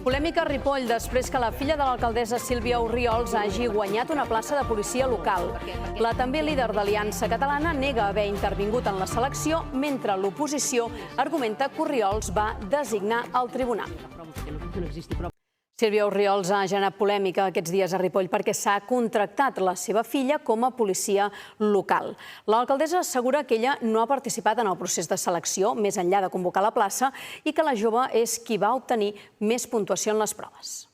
Polèmica a Ripoll després que la filla de l'alcaldessa Sílvia Orriols hagi guanyat una plaça de policia local. La també líder d'Aliança Catalana nega haver intervingut en la selecció, mentre l'oposició argumenta que Orriols va designar el tribunal. Sílvia Orriols ha generat polèmica aquests dies a Ripoll perquè s'ha contractat la seva filla com a policia local. L'alcaldessa assegura que ella no ha participat en el procés de selecció, més enllà de convocar la plaça, i que la jove és qui va obtenir més puntuació en les proves.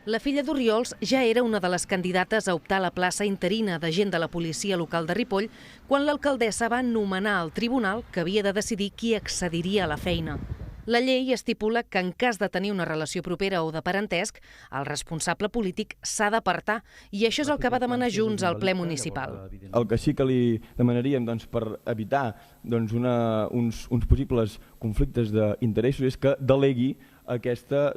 La filla d'Orriols ja era una de les candidates a optar a la plaça interina d'agent de la policia local de Ripoll quan l'alcaldessa va nomenar el tribunal que havia de decidir qui accediria a la feina. La llei estipula que en cas de tenir una relació propera o de parentesc, el responsable polític s'ha d'apartar, i això és el que va demanar Junts al ple municipal. El que sí que li demanaríem per evitar uns possibles conflictes d'interessos és que delegui aquesta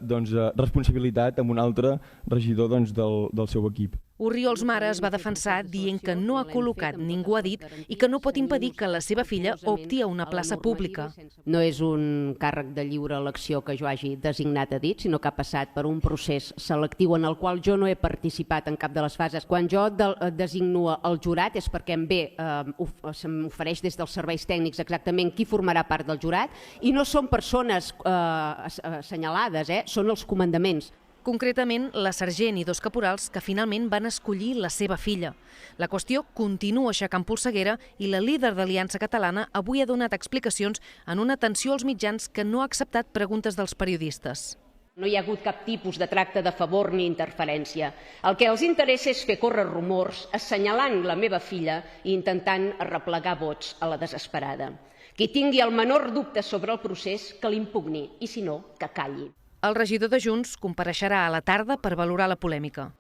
responsabilitat amb un altre regidor del seu equip. Orriols mare es va defensar dient que no ha col·locat, ningú ha dit, i que no pot impedir que la seva filla opti a una plaça pública. No és un càrrec de lliure elecció que jo hagi designat a dit, sinó que ha passat per un procés selectiu en el qual jo no he participat en cap de les fases. Quan jo designo el jurat és perquè se'm ofereix des dels serveis tècnics exactament qui formarà part del jurat, i no són persones assenyalades, són els comandaments. Concretament, la sergent i 2 caporals que finalment van escollir la seva filla. La qüestió continua aixecant polseguera i la líder d'Aliança Catalana avui ha donat explicacions en una atenció als mitjans que no ha acceptat preguntes dels periodistes. No hi ha hagut cap tipus de tracte de favor ni interferència. El que els interessa és fer córrer rumors assenyalant la meva filla i intentant arreplegar vots a la desesperada. Qui tingui el menor dubte sobre el procés, que l'impugni, i si no, que calli. El regidor de Junts compareixerà a la tarda per valorar la polèmica.